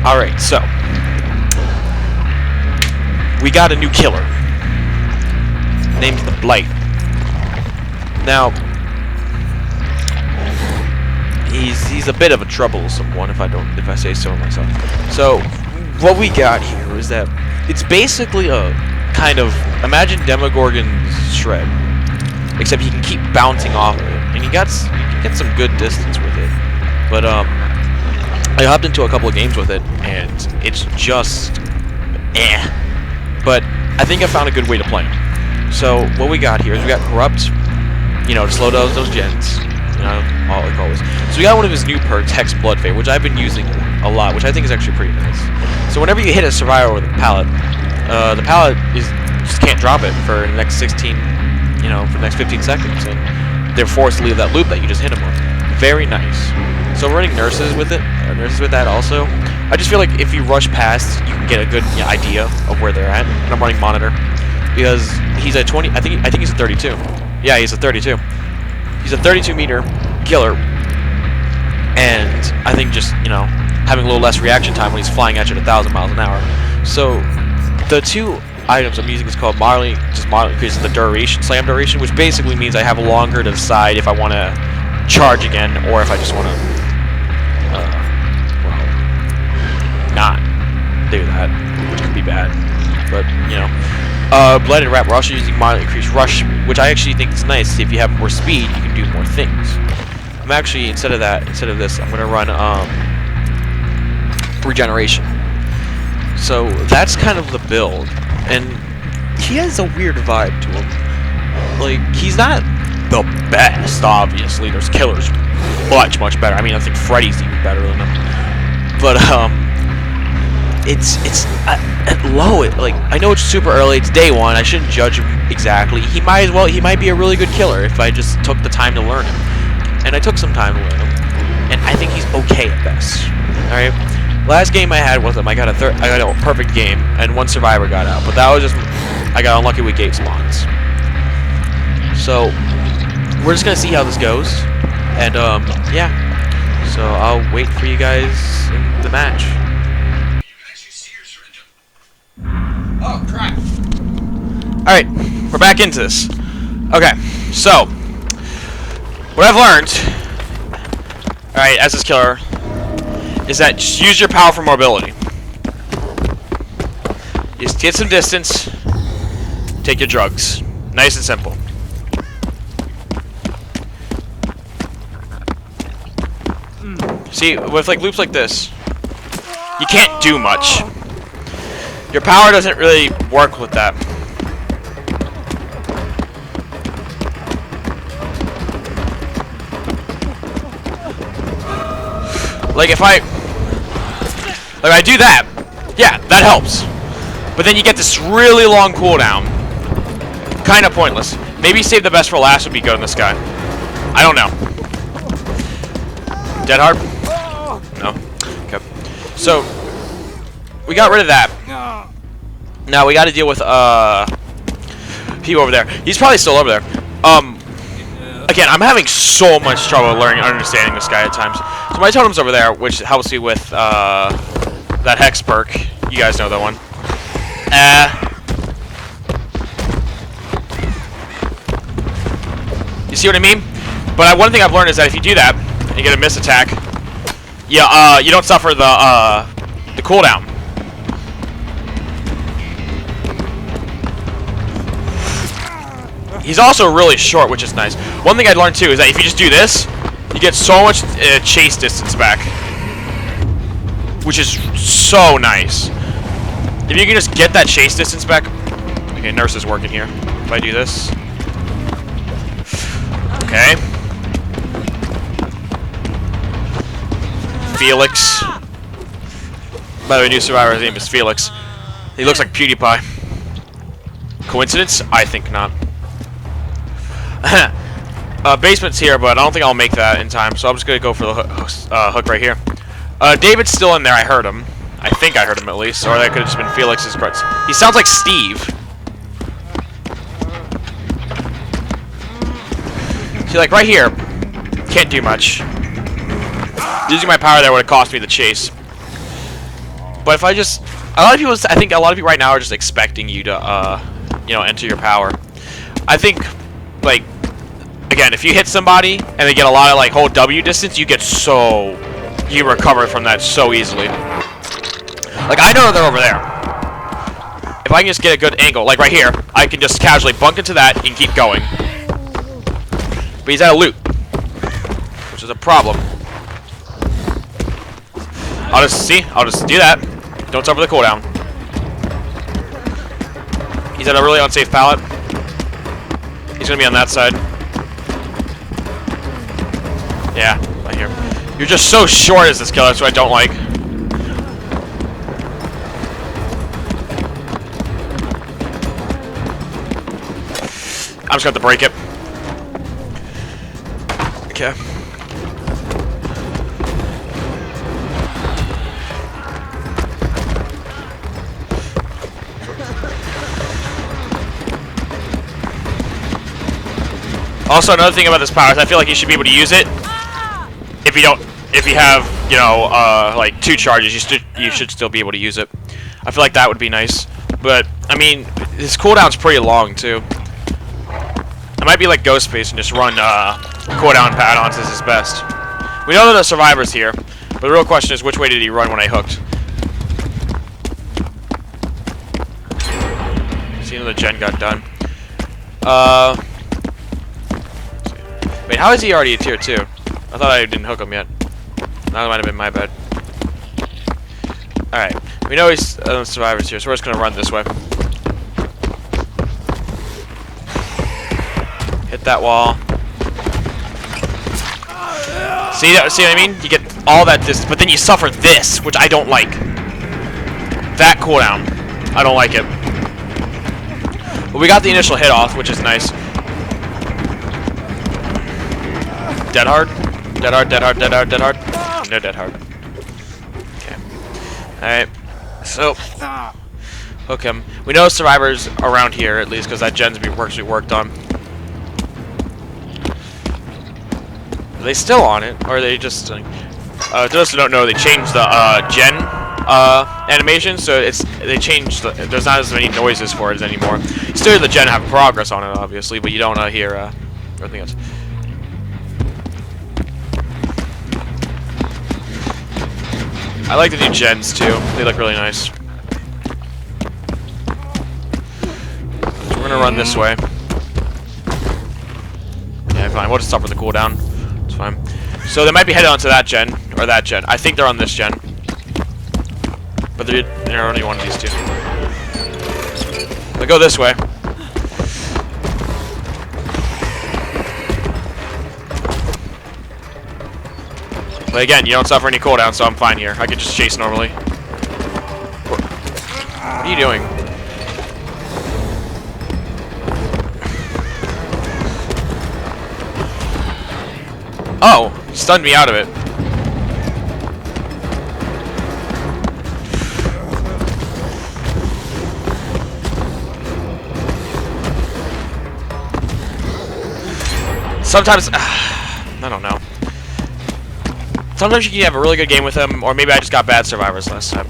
Alright, so we got a new killer named the BLIGHT. Now he's a bit of a troublesome one if I say so myself. So what we got here is that it's basically a kind of, imagine Demogorgon's shred, except he can keep bouncing off of it, and you can get some good distance with it. But I hopped into a couple of games with it, and it's just But I think I found a good way to play him. So what we got here is we got Corrupt, to slow down those gens, like always. So we got one of his new perks, Hex Bloodfade, which I've been using a lot, which I think is actually pretty nice. So whenever you hit a survivor with a pallet, the pallet just can't drop it for the next 16, for the next 15 seconds, and they're forced to leave that loop that you just hit them with. Very nice. So we're running nurses with it, nurses with that also. I just feel like if you rush past, you can get a good idea of where they're at. And I'm running monitor because he's a 20. I think he's a 32. Yeah, he's a 32. He's a 32-meter killer, and I think just having a little less reaction time when he's flying at you at 1,000 miles an hour. So the two items I'm using is called moderately increases the duration, slam duration, which basically means I have longer to decide if I want to charge again or if I just want to not do that, which could be bad. But Blighted Rat, we're also using moderately increased rush, which I actually think is nice. If you have more speed, you can do more things. I'm actually instead of this, I'm gonna run regeneration. So that's kind of the build, and he has a weird vibe to him. Like, he's not the best, obviously. There's killers much better. I mean, I think Freddy's even better than him. But it's low. I know it's super early. It's day one. I shouldn't judge him exactly. He might be a really good killer if I just took the time to learn him. And I took some time to learn him, and I think he's okay at best. All right. Last game I had with him, I got a perfect game, and one survivor got out. But that was just I got unlucky with gate spawns. So we're just gonna see how this goes, and yeah. So I'll wait for you guys in the match. Oh crap! All right, we're back into this. Okay, so what I've learned, all right, as this killer, is that just use your power for mobility. Just get some distance, take your drugs. Nice and simple. See, with loops like this, you can't do much. Your power doesn't really work with that. Like if I do that, yeah, that helps. But then you get this really long cooldown. Kind of pointless. Maybe save the best for last would be good on this guy. I don't know. Dead hard? No. Okay. So we got rid of that. Now we got to deal with people over there. He's probably still over there. Again, I'm having so much trouble learning and understanding this guy at times. So my totem's over there, which helps you with that Hex perk. You guys know that one. You see what I mean? But one thing I've learned is that if you do that and you get a miss attack, you don't suffer the cooldown. He's also really short, which is nice. One thing I learned too is that if you just do this, you get so much chase distance back, which is so nice. If you can just get that chase distance back. Okay, nurse is working here. If I do this. Okay. Felix. By the way, new survivor, his name is Felix. He looks like PewDiePie. Coincidence? I think not. Basement's here, but I don't think I'll make that in time, so I'm just gonna go for the hook right here. David's still in there. I heard him. I think I heard him at least, or that could have just been Felix's crutch. He sounds like Steve. See, like right here, can't do much. Using my power there would have cost me the chase. But if I just, a lot of people, I think a lot of people right now are just expecting you to, you know, enter your power. I think, like, again, if you hit somebody and they get a lot of like hold W distance, you recover from that so easily. Like, I know they're over there. If I can just get a good angle, like right here, I can just casually bunk into that and keep going. But he's out of loot, which is a problem. I'll just do that. Don't suffer the cooldown. He's at a really unsafe pallet. He's gonna be on that side. Yeah, right here. You're just so short as this killer, that's what I don't like. I'm just gonna have to break it. Okay. Also, another thing about this power is I feel like you should be able to use it. If you have, you know, like 2 charges, you should still be able to use it. I feel like that would be nice. But I mean, his cooldown's pretty long too. It might be like Ghost Space and just run cooldown add-ons is his best. We know that the survivor's here, but the real question is which way did he run when I hooked? See, the gen got done. Wait, how is he already a tier 2? I thought I didn't hook him yet. That might have been my bad. Alright, we know he's survivors here, so we're just gonna run this way. Hit that wall. See what I mean? You get all that distance, but then you suffer this, which I don't like. That cooldown. I don't like it. But we got the initial hit off, which is nice. Dead hard? Dead hard, dead hard, dead hard, dead hard? No dead hard. Okay. Alright. So, hook him. We know survivors around here, at least, because that gen's being worked on. Are they still on it? Or are they just... those who don't know, they changed the gen animation, so they changed there's not as many noises for it anymore. You still hear the gen have progress on it, obviously, but you don't hear everything else. I like the new gens too. They look really nice. So we're gonna run this way. Yeah, fine. We'll just stop with the cooldown. It's fine. So they might be headed onto that gen or that gen. I think they're on this gen, but they're only one of these 2. They go this way. But again, you don't suffer any cooldown, so I'm fine here. I can just chase normally. What are you doing? Oh, stunned me out of it. Sometimes, I don't know. Sometimes you can have a really good game with him, or maybe I just got bad survivors last time.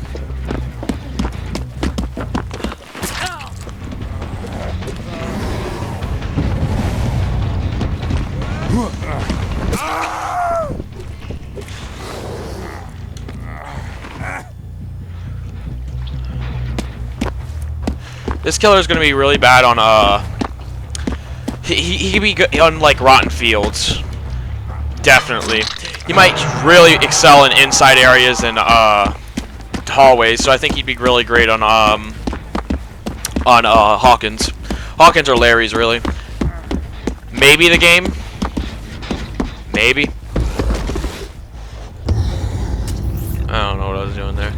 This killer is going to be really bad on, he can be good on, like, rotten fields. Definitely. He might really excel in inside areas and hallways, so I think he'd be really great on Hawkins. Hawkins or Larry's, really. Maybe the game. Maybe. I don't know what I was doing there.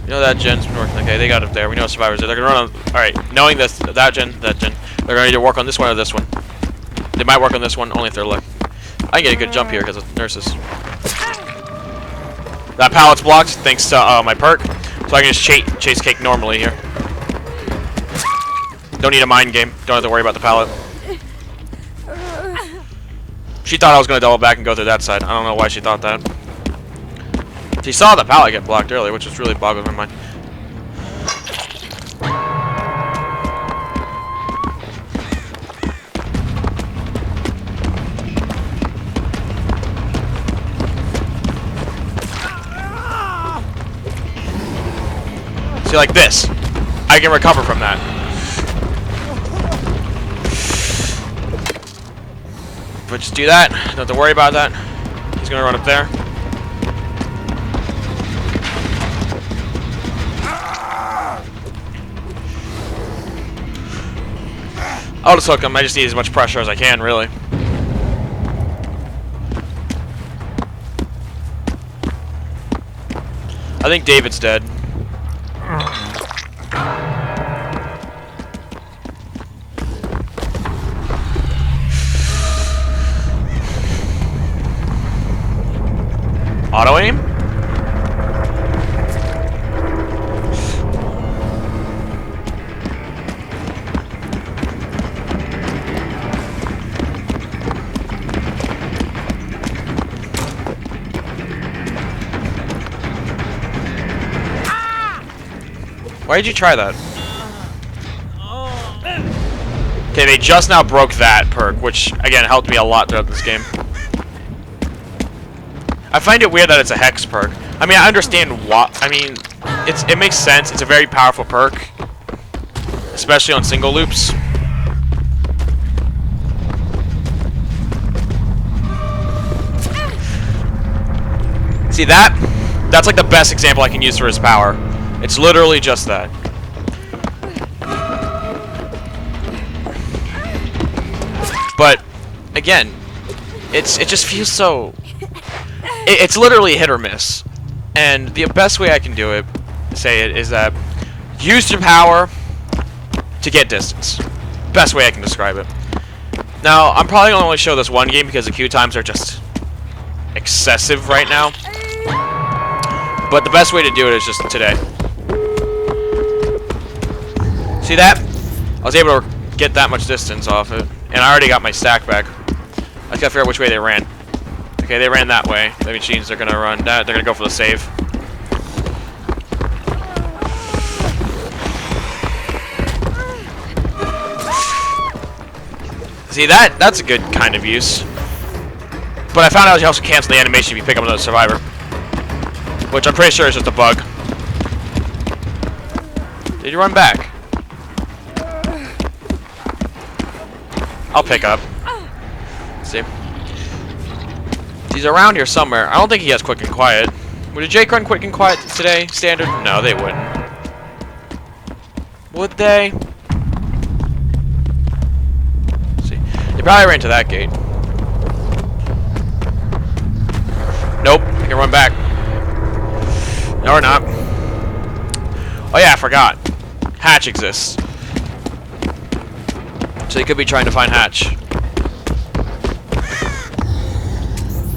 You know that gen's been working. Okay, they got up there. We know survivors there. They're gonna run on. All right, knowing this, that gen, they're gonna either work on this one or this one. They might work on this one only if they're lucky. I can get a good jump here because of nurses. That pallet's blocked thanks to my perk, so I can just chase cake normally here. Don't need a mind game. Don't have to worry about the pallet. She thought I was gonna double back and go through that side. I don't know why she thought that. She saw the pallet get blocked earlier, which was really boggling her mind. See, like this. I can recover from that. But just do that. Don't have to worry about that. He's gonna run up there. I'll just hook him. I just need as much pressure as I can, really. I think David's dead. Auto aim? Why did you try that? Okay, they just now broke that perk, which again helped me a lot throughout this game. I find it weird that it's a hex perk. I mean, I understand what. I mean, it makes sense. It's a very powerful perk, especially on single loops. See that? That's like the best example I can use for his power. It's literally just that. But again, it just feels so. It's literally hit or miss, and the best way I can do it, is that use your power to get distance. Best way I can describe it. Now, I'm probably gonna only show this one game because the queue times are just excessive right now. But the best way to do it is just today. See that? I was able to get that much distance off it, and I already got my stack back. I just gotta figure out which way they ran. Okay, they ran that way. That means they're gonna run that. They're gonna go for the save. See that? That's a good kind of use. But I found out you also cancel the animation if you pick up another survivor, which I'm pretty sure is just a bug. Did you run back? I'll pick up. See? He's around here somewhere. I don't think he has quick and quiet. Would Jake run quick and quiet today? Standard? No, they wouldn't. Would they? Let's see. They probably ran to that gate. Nope. I can run back. No, or not. Oh yeah, I forgot. Hatch exists. So he could be trying to find Hatch.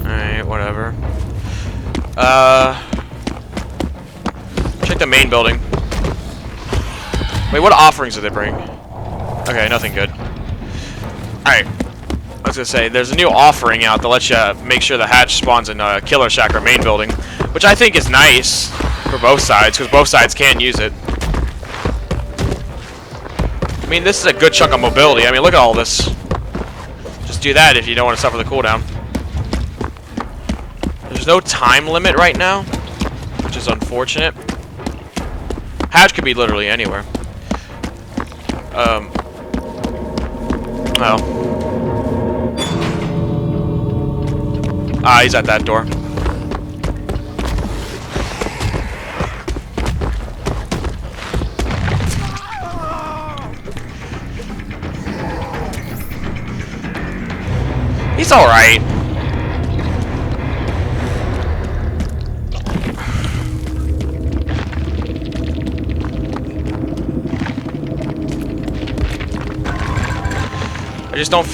Alright, whatever. Check the main building. Wait, what offerings did they bring? Okay, nothing good. Alright. I was gonna say, there's a new offering out that lets you make sure the hatch spawns in Killer Shack or main building, which I think is nice for both sides, because both sides can use it. I mean, this is a good chunk of mobility. I mean, look at all this. Just do that if you don't want to suffer the cooldown. There's no time limit right now, which is unfortunate. Hatch could be literally anywhere. Oh. Ah, he's at that door. He's alright. I just don't.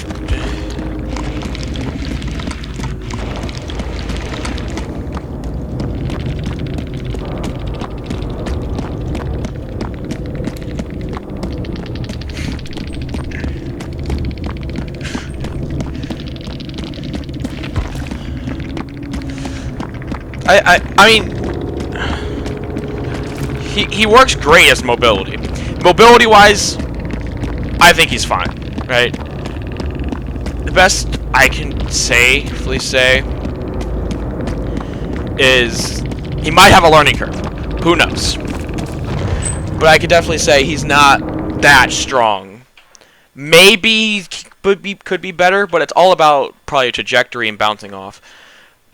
I mean, he works great as mobility. Mobility-wise, I think he's fine, right? The best I can safely say is he might have a learning curve. Who knows? but I could definitely say he's not that strong. Maybe he could be better, but it's all about probably trajectory and bouncing off.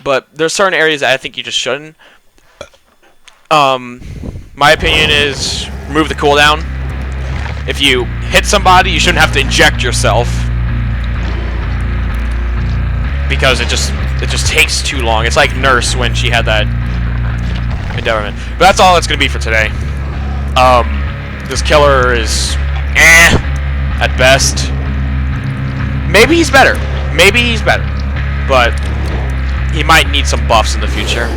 But there's certain areas that I think you just shouldn't. My opinion is remove the cooldown. If you hit somebody, you shouldn't have to inject yourself, because it just takes too long. It's like Nurse when she had that endeavorment. But that's all it's gonna be for today. This killer is at best. Maybe he's better. Maybe he's better. But he might need some buffs in the future.